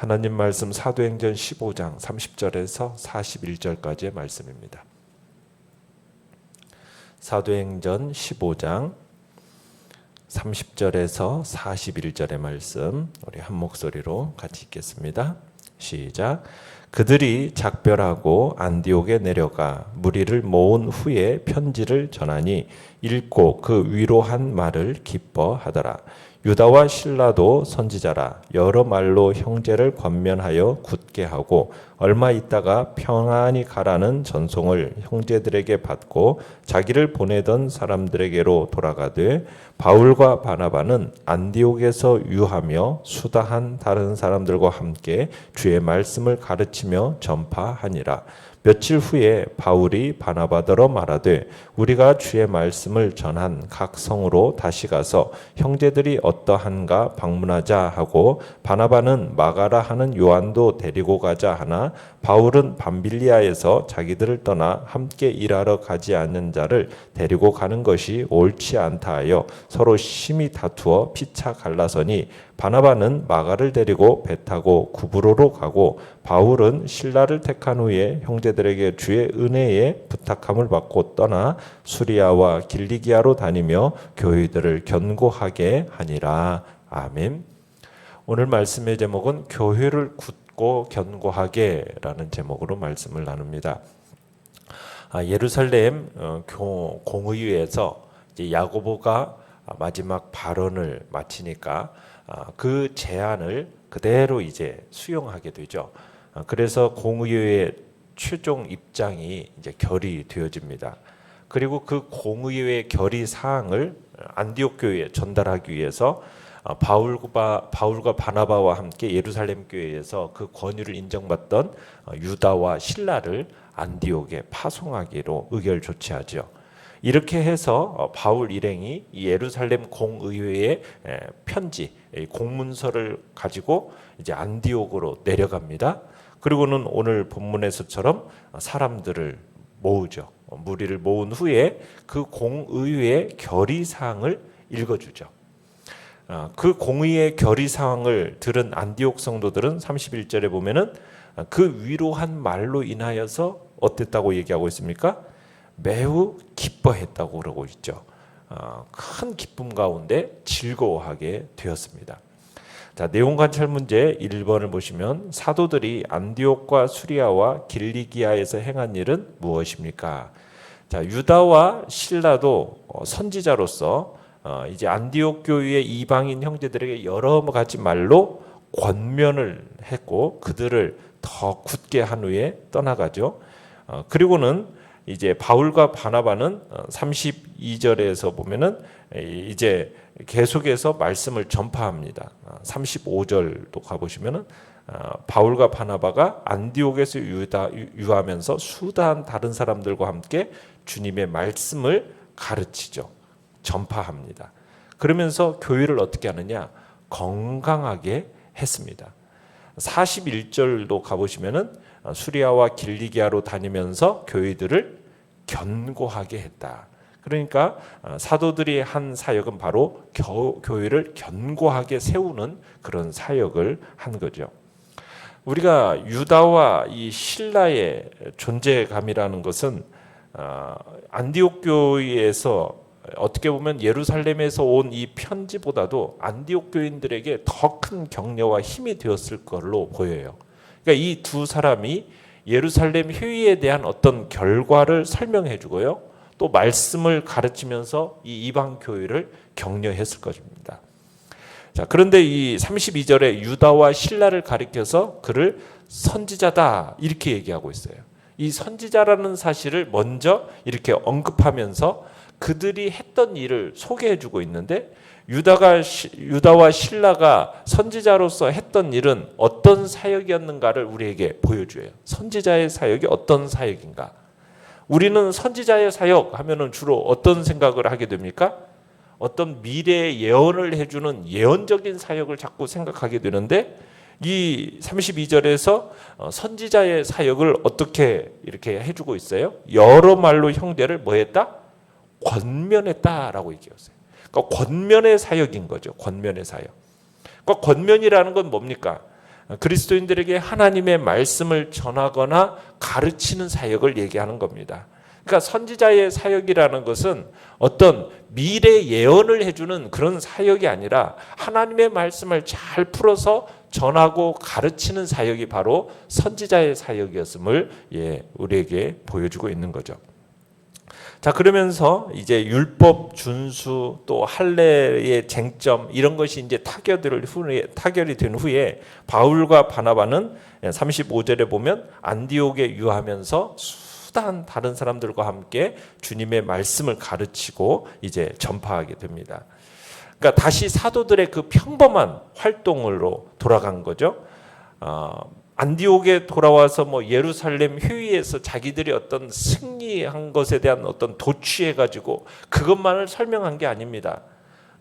하나님 말씀 사도행전 15장 30절에서 41절까지의 말씀입니다. 사도행전 15장 30절에서 41절의 말씀 우리 한 목소리로 같이 읽겠습니다. 시작. 그들이 작별하고 안디옥에 내려가 무리를 모은 후에 편지를 전하니 읽고 그 위로한 말을 기뻐하더라. 유다와 실라도 선지자라. 여러 말로 형제를 권면하여 굳게 하고 얼마 있다가 평안히 가라는 전송을 형제들에게 받고 자기를 보내던 사람들에게로 돌아가되 바울과 바나바는 안디옥에서 유하며 수다한 다른 사람들과 함께 주의 말씀을 가르치며 전파하니라. 며칠 후에 바울이 바나바더러 말하되 우리가 주의 말씀을 전한 각 성으로 다시 가서 형제들이 어떠한가 방문하자 하고 바나바는 마가라 하는 요한도 데리고 가자 하나 바울은 밤빌리아에서 자기들을 떠나 함께 일하러 가지 않는 자를 데리고 가는 것이 옳지 않다 하여 서로 심히 다투어 피차 갈라서니 바나바는 마가를 데리고 배 타고 구브로로 가고 바울은 실라를 택한 후에 형제들에게 주의 은혜에 부탁함을 받고 떠나 수리아와 길리기아로 다니며 교회들을 견고하게 하니라. 아멘. 오늘 말씀의 제목은 교회를 굳고 견고하게라는 제목으로 말씀을 나눕니다. 예루살렘 공의회에서 야고보가 마지막 발언을 마치니까 그 제안을 그대로 이제 수용하게 되죠. 그래서 공의회의 최종 입장이 이제 결의되어집니다. 그리고 그 공의회의 결의 사항을 안디옥 교회에 전달하기 위해서 바울과 바나바와 함께 예루살렘 교회에서 그 권위를 인정받던 유다와 실라를 안디옥에 파송하기로 의결 조치하죠. 이렇게 해서 바울 일행이 예루살렘 공의회의 편지, 공문서를 가지고 이제 안디옥으로 내려갑니다. 그리고는 오늘 본문에서처럼 사람들을 모으죠. 무리를 모은 후에 그 공의회의 결의사항을 읽어주죠. 그 공의의 결의사항을 들은 안디옥 성도들은 31절에 보면은 그 위로한 말로 인하여서 어땠다고 얘기하고 있습니까? 매우 기뻐했다고 그러고 있죠. 큰 기쁨 가운데 즐거워하게 되었습니다. 자, 내용 관찰 문제 1번을 보시면 사도들이 안디옥과 수리아와 길리기아에서 행한 일은 무엇입니까? 자, 유다와 실라도 선지자로서 이제 안디옥 교회의 이방인 형제들에게 여러 가지 말로 권면을 했고 그들을 더 굳게 한 후에 떠나가죠. 그리고는 이제 바울과 바나바는 32절에서 보면은 이제 계속해서 말씀을 전파합니다. 35절도 가보시면은 바울과 바나바가 안디옥에서 유하면서 수다한 다른 사람들과 함께 주님의 말씀을 가르치죠. 전파합니다. 그러면서 교회를 어떻게 하느냐? 건강하게 했습니다. 41절도 가보시면은 수리아와 길리기아로 다니면서 교회들을 견고하게 했다. 그러니까 사도들이 한 사역은 바로 교회를 견고하게 세우는 그런 사역을 한 거죠. 우리가 유다와 이 실라의 존재감이라는 것은 안디옥 교회에서 어떻게 보면 예루살렘에서 온 이 편지보다도 안디옥 교인들에게 더 큰 격려와 힘이 되었을 걸로 보여요. 그러니까 이 두 사람이 예루살렘 회의에 대한 어떤 결과를 설명해 주고요. 또 말씀을 가르치면서 이 이방 교회를 격려했을 것입니다. 자, 그런데 이 32절에 유다와 실라를 가리켜서 그를 선지자다 이렇게 얘기하고 있어요. 이 선지자라는 사실을 먼저 이렇게 언급하면서 그들이 했던 일을 소개해 주고 있는데 유다와 실라가 선지자로서 했던 일은 어떤 사역이었는가를 우리에게 보여줘요. 선지자의 사역이 어떤 사역인가? 우리는 선지자의 사역 하면은 주로 어떤 생각을 하게 됩니까? 어떤 미래의 예언을 해주는 예언적인 사역을 자꾸 생각하게 되는데 이 32절에서 선지자의 사역을 어떻게 이렇게 해주고 있어요? 여러 말로 형제를 뭐 했다? 권면했다라고 얘기했어요. 그러니까 권면의 사역인 거죠. 권면의 사역. 그러니까 권면이라는 건 뭡니까? 그리스도인들에게 하나님의 말씀을 전하거나 가르치는 사역을 얘기하는 겁니다. 그러니까 선지자의 사역이라는 것은 어떤 미래 예언을 해주는 그런 사역이 아니라 하나님의 말씀을 잘 풀어서 전하고 가르치는 사역이 바로 선지자의 사역이었음을 우리에게 보여주고 있는 거죠. 자, 그러면서 이제 율법 준수 또 할례의 쟁점 이런 것이 이제 타결이 된 후에 바울과 바나바는 35절에 보면 안디옥에 유하면서 수단 다른 사람들과 함께 주님의 말씀을 가르치고 이제 전파하게 됩니다. 그러니까 다시 사도들의 그 평범한 활동으로 돌아간 거죠. 안디옥에 돌아와서 예루살렘 회의에서 자기들이 어떤 승리한 것에 대한 어떤 도취해가지고 그것만을 설명한 게 아닙니다.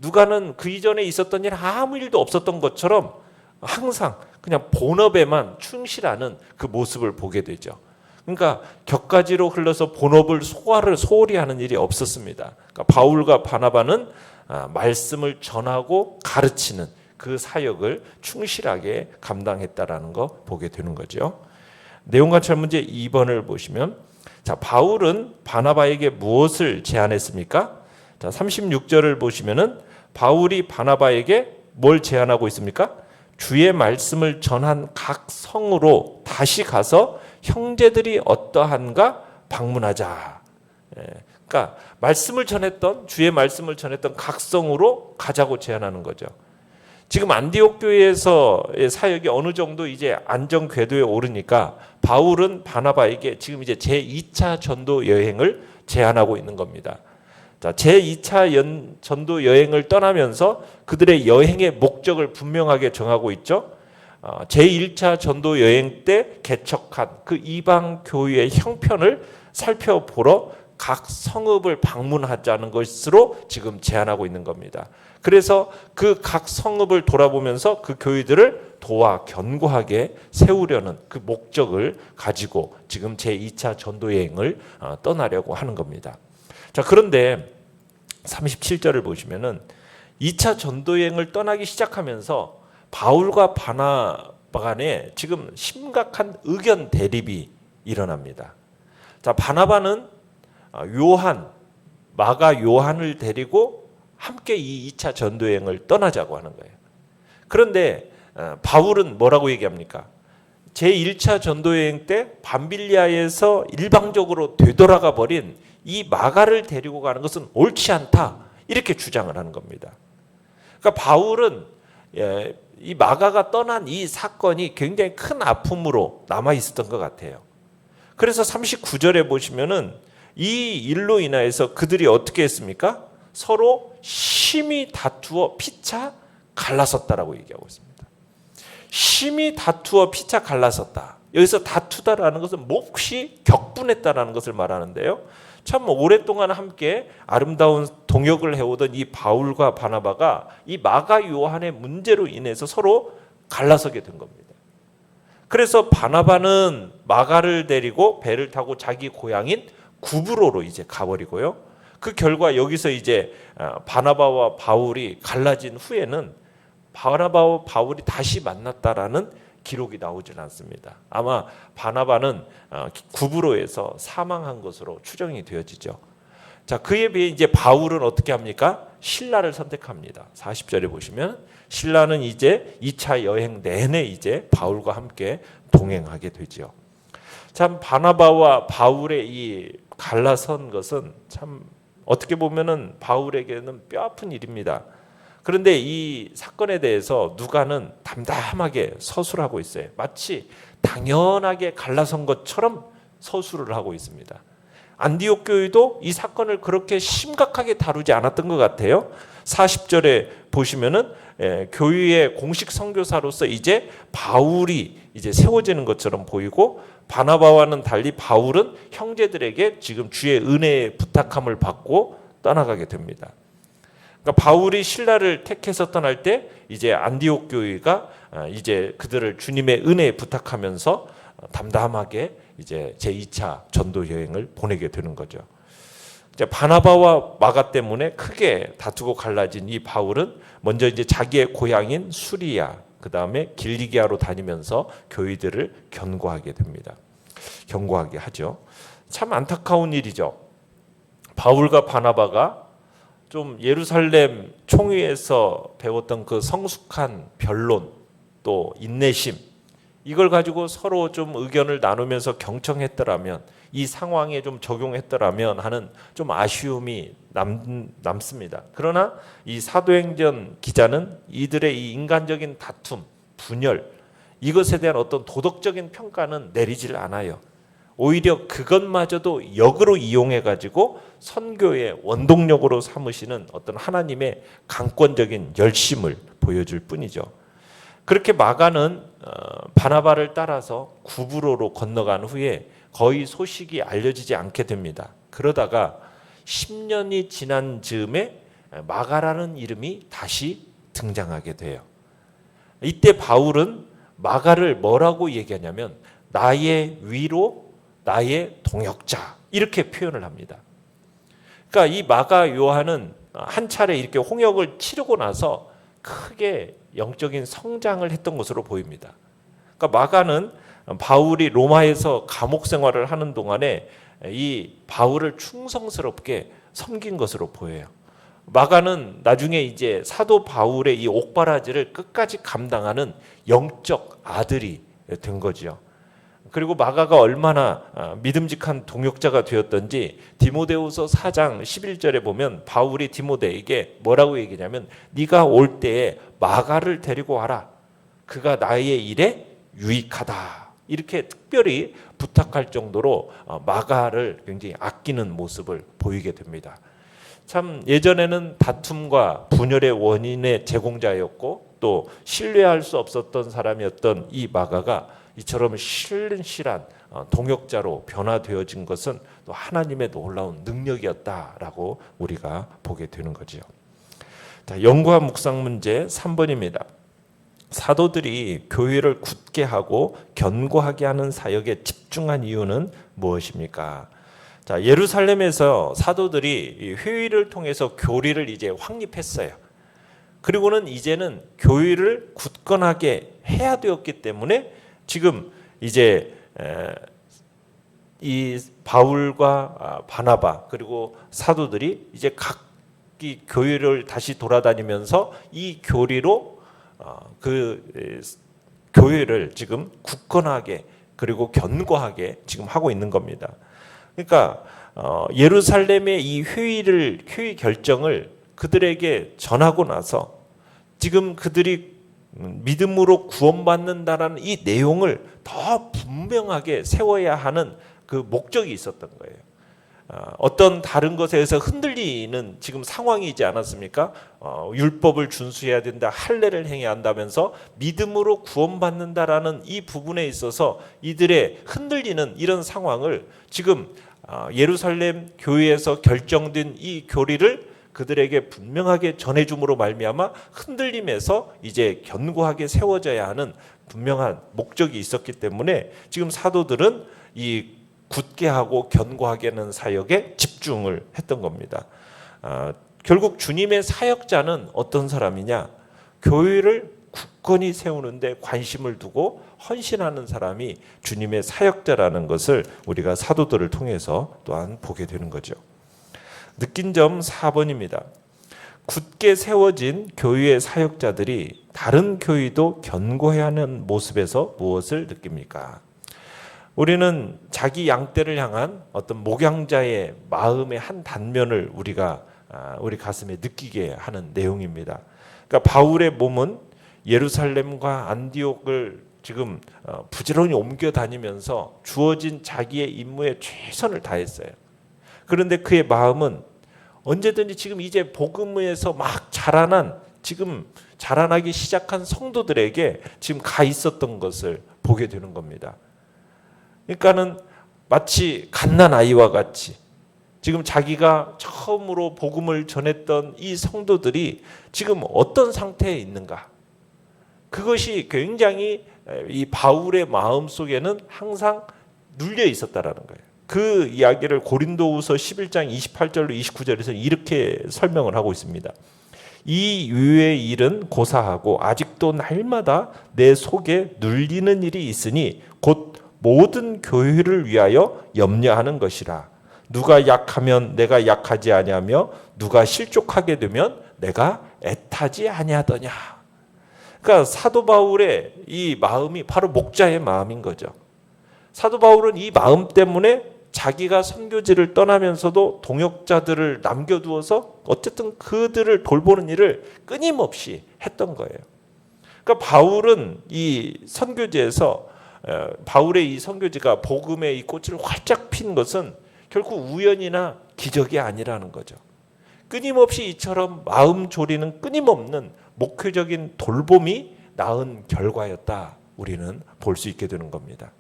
누가는 그 이전에 있었던 일 아무 일도 없었던 것처럼 항상 그냥 본업에만 충실하는 그 모습을 보게 되죠. 그러니까 격가지로 흘러서 본업을 소홀히 하는 일이 없었습니다. 그러니까 바울과 바나바는 말씀을 전하고 가르치는 그 사역을 충실하게 감당했다라는 거 보게 되는 거죠. 내용관찰 문제 2번을 보시면, 자, 바울은 바나바에게 무엇을 제안했습니까? 자, 36절을 보시면은 바울이 바나바에게 뭘 제안하고 있습니까? 주의 말씀을 전한 각 성으로 다시 가서 형제들이 어떠한가 방문하자. 그러니까 주의 말씀을 전했던 각 성으로 가자고 제안하는 거죠. 지금 안디옥 교회에서의 사역이 어느 정도 이제 안정 궤도에 오르니까 바울은 바나바에게 지금 이제 제2차 전도 여행을 제안하고 있는 겁니다. 자, 제2차 전도 여행을 떠나면서 그들의 여행의 목적을 분명하게 정하고 있죠. 제1차 전도 여행 때 개척한 그 이방 교회의 형편을 살펴보러 각 성읍을 방문하자는 것으로 지금 제안하고 있는 겁니다. 그래서 그 각 성읍을 돌아보면서 그 교회들을 도와 견고하게 세우려는 그 목적을 가지고 지금 제2차 전도 여행을 떠나려고 하는 겁니다. 자, 그런데 37절을 보시면은 2차 전도 여행을 떠나기 시작하면서 바울과 바나바 간에 지금 심각한 의견 대립이 일어납니다. 자, 바나바는 마가 요한을 데리고 함께 이 2차 전도 여행을 떠나자고 하는 거예요. 그런데 바울은 뭐라고 얘기합니까? 제1차 전도 여행 때 밤빌리아에서 일방적으로 되돌아가 버린 이 마가를 데리고 가는 것은 옳지 않다, 이렇게 주장을 하는 겁니다. 그러니까 바울은 이 마가가 떠난 이 사건이 굉장히 큰 아픔으로 남아 있었던 것 같아요. 그래서 39절에 보시면은 이 일로 인하여서 그들이 어떻게 했습니까? 서로 심히 다투어 피차 갈라섰다라고 얘기하고 있습니다. 심히 다투어 피차 갈라섰다. 여기서 다투다라는 것은 몹시 격분했다라는 것을 말하는데요. 참 오랫동안 함께 아름다운 동역을 해오던 이 바울과 바나바가 이 마가 요한의 문제로 인해서 서로 갈라서게 된 겁니다. 그래서 바나바는 마가를 데리고 배를 타고 자기 고향인 구브로로 이제 가버리고요. 그 결과 여기서 이제 바나바와 바울이 갈라진 후에는 바나바와 바울이 다시 만났다라는 기록이 나오질 않습니다. 아마 바나바는 구브로에서 사망한 것으로 추정이 되어지죠. 자, 그에 비해 이제 바울은 어떻게 합니까? 실라를 선택합니다. 40절에 보시면 실라는 이제 2차 여행 내내 이제 바울과 함께 동행하게 되죠. 참 바나바와 바울의 이 갈라선 것은 참 어떻게 보면은 바울에게는 뼈아픈 일입니다. 그런데 이 사건에 대해서 누가는 담담하게 서술하고 있어요. 마치 당연하게 갈라선 것처럼 서술을 하고 있습니다. 안디옥 교회도 이 사건을 그렇게 심각하게 다루지 않았던 것 같아요. 40절에 보시면은 교회의 공식 선교사로서 이제 바울이 이제 세워지는 것처럼 보이고, 바나바와는 달리 바울은 형제들에게 지금 주의 은혜의 부탁함을 받고 떠나가게 됩니다. 그러니까 바울이 신라를 택해서 떠날 때 이제 안디옥 교회가 이제 그들을 주님의 은혜에 부탁하면서 담담하게 이제 제2차 전도 여행을 보내게 되는 거죠. 이제 바나바와 마가 때문에 크게 다투고 갈라진 이 바울은 먼저 이제 자기의 고향인 수리아, 그 다음에 길리기아로 다니면서 교회들을 견고하게 됩니다. 견고하게 하죠. 참 안타까운 일이죠. 바울과 바나바가 좀 예루살렘 총회에서 배웠던 그 성숙한 변론 또 인내심, 이걸 가지고 서로 좀 의견을 나누면서 경청했더라면, 이 상황에 좀 적용했더라면 하는 좀 아쉬움이 남습니다. 그러나 이 사도행전 기자는 이들의 이 인간적인 다툼, 분열, 이것에 대한 어떤 도덕적인 평가는 내리질 않아요. 오히려 그것마저도 역으로 이용해 가지고 선교의 원동력으로 삼으시는 어떤 하나님의 강권적인 열심을 보여줄 뿐이죠. 그렇게 마가는 바나바를 따라서 구브로로 건너간 후에 거의 소식이 알려지지 않게 됩니다. 그러다가 10년이 지난 즈음에 마가라는 이름이 다시 등장하게 돼요. 이때 바울은 마가를 뭐라고 얘기하냐면 나의 위로, 나의 동역자, 이렇게 표현을 합니다. 그러니까 이 마가 요한은 한 차례 이렇게 홍역을 치르고 나서 크게 영적인 성장을 했던 것으로 보입니다. 그러니까 마가는 바울이 로마에서 감옥 생활을 하는 동안에 이 바울을 충성스럽게 섬긴 것으로 보여요. 마가는 나중에 이제 사도 바울의 이 옥바라지를 끝까지 감당하는 영적 아들이 된 거죠. 그리고 마가가 얼마나 믿음직한 동역자가 되었던지 디모데후서 4장 11절에 보면 바울이 디모데에게 뭐라고 얘기냐면 네가 올 때에 마가를 데리고 와라. 그가 나의 일에 유익하다. 이렇게 특별히 부탁할 정도로 마가를 굉장히 아끼는 모습을 보이게 됩니다. 참 예전에는 다툼과 분열의 원인의 제공자였고 또 신뢰할 수 없었던 사람이었던 이 마가가 이처럼 신실한 동역자로 변화되어진 것은 또 하나님의 놀라운 능력이었다라고 우리가 보게 되는 거죠. 자, 연구와 묵상 문제 3번입니다. 사도들이 교회를 굳게 하고 견고하게 하는 사역에 집중한 이유는 무엇입니까? 자, 예루살렘에서 사도들이 회의를 통해서 교리를 이제 확립했어요. 그리고는 이제는 교회를 굳건하게 해야 되었기 때문에 지금 이제 이 바울과 바나바 그리고 사도들이 이제 각기 교회를 다시 돌아다니면서 이 교리로 그 교회를 지금 굳건하게 그리고 견고하게 지금 하고 있는 겁니다. 그러니까 예루살렘의 이 회의 결정을 그들에게 전하고 나서 지금 그들이 믿음으로 구원받는다라는 이 내용을 더 분명하게 세워야 하는 그 목적이 있었던 거예요. 어떤 다른 것에 의해서 흔들리는 지금 상황이지 않았습니까? 율법을 준수해야 된다, 할례를 행해야 한다면서 믿음으로 구원받는다라는 이 부분에 있어서 이들의 흔들리는 이런 상황을 지금 예루살렘 교회에서 결정된 이 교리를 그들에게 분명하게 전해줌으로 말미암아 흔들림에서 이제 견고하게 세워져야 하는 분명한 목적이 있었기 때문에 지금 사도들은 이 굳게 하고 견고하게 하는 사역에 집중을 했던 겁니다. 결국 주님의 사역자는 어떤 사람이냐? 교회를 굳건히 세우는데 관심을 두고 헌신하는 사람이 주님의 사역자라는 것을 우리가 사도들을 통해서 또한 보게 되는 거죠. 느낀 점 4번입니다. 굳게 세워진 교회의 사역자들이 다른 교회도 견고해야 하는 모습에서 무엇을 느낍니까? 우리는 자기 양떼를 향한 어떤 목양자의 마음의 한 단면을 우리가 우리 가슴에 느끼게 하는 내용입니다. 그러니까 바울의 몸은 예루살렘과 안디옥을 지금 부지런히 옮겨 다니면서 주어진 자기의 임무에 최선을 다했어요. 그런데 그의 마음은 언제든지 지금 이제 복음에서 막 자라나기 시작한 성도들에게 지금 가 있었던 것을 보게 되는 겁니다. 그러니까는 마치 갓난 아이와 같이 지금 자기가 처음으로 복음을 전했던 이 성도들이 지금 어떤 상태에 있는가? 그것이 굉장히 이 바울의 마음 속에는 항상 눌려 있었다라는 거예요. 그 이야기를 고린도후서 11장 28절로 29절에서 이렇게 설명을 하고 있습니다. 이 유의 일은 고사하고 아직도 날마다 내 속에 눌리는 일이 있으니 곧 모든 교회를 위하여 염려하는 것이라. 누가 약하면 내가 약하지 아니하며 누가 실족하게 되면 내가 애타지 아니하더냐. 그러니까 사도 바울의 이 마음이 바로 목자의 마음인 거죠. 사도 바울은 이 마음 때문에 자기가 선교지를 떠나면서도 동역자들을 남겨두어서 어쨌든 그들을 돌보는 일을 끊임없이 했던 거예요. 그러니까 바울은 이 선교지에서 바울의 이 선교지가 복음의 이 꽃을 활짝 핀 것은 결코 우연이나 기적이 아니라는 거죠. 끊임없이 이처럼 마음 졸이는 끊임없는 목회적인 돌봄이 낳은 결과였다. 우리는 볼 수 있게 되는 겁니다.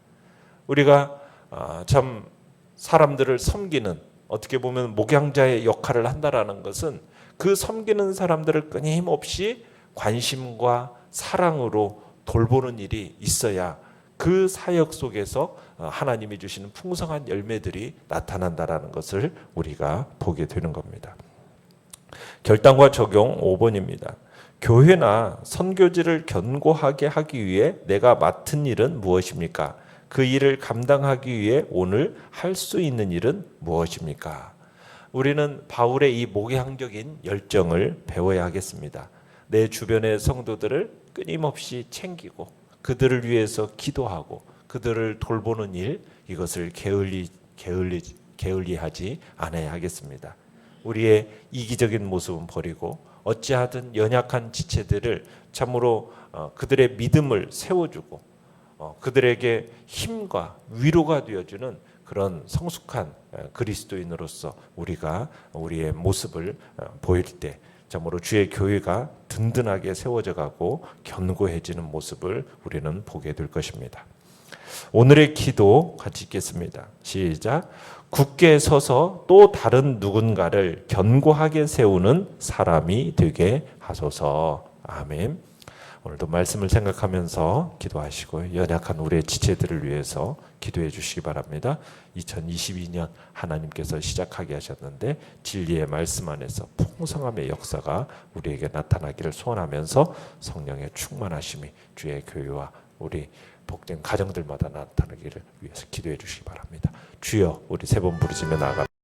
우리가 참 사람들을 섬기는, 어떻게 보면 목양자의 역할을 한다라는 것은 그 섬기는 사람들을 끊임없이 관심과 사랑으로 돌보는 일이 있어야 그 사역 속에서 하나님이 주시는 풍성한 열매들이 나타난다라는 것을 우리가 보게 되는 겁니다. 결단과 적용 5번입니다. 교회나 선교지를 견고하게 하기 위해 내가 맡은 일은 무엇입니까? 그 일을 감당하기 위해 오늘 할 수 있는 일은 무엇입니까? 우리는 바울의 이 목양적인 열정을 배워야 하겠습니다. 내 주변의 성도들을 끊임없이 챙기고 그들을 위해서 기도하고 그들을 돌보는 일, 이것을 게을리하지 않아야 하겠습니다. 우리의 이기적인 모습은 버리고 어찌하든 연약한 지체들을 참으로 그들의 믿음을 세워주고 그들에게 힘과 위로가 되어주는 그런 성숙한 그리스도인으로서 우리가 우리의 모습을 보일 때 참으로 주의 교회가 든든하게 세워져 가고 견고해지는 모습을 우리는 보게 될 것입니다. 오늘의 기도 같이 읽겠습니다. 시작. 굳게 서서 또 다른 누군가를 견고하게 세우는 사람이 되게 하소서. 아멘. 오늘도 말씀을 생각하면서 기도하시고 연약한 우리의 지체들을 위해서 기도해 주시기 바랍니다. 2022년 하나님께서 시작하게 하셨는데 진리의 말씀 안에서 풍성함의 역사가 우리에게 나타나기를 소원하면서 성령의 충만하심이 주의 교회와 우리 복된 가정들마다 나타나기를 위해서 기도해 주시기 바랍니다. 주여, 우리 세 번 부르짖며 나아갑니다.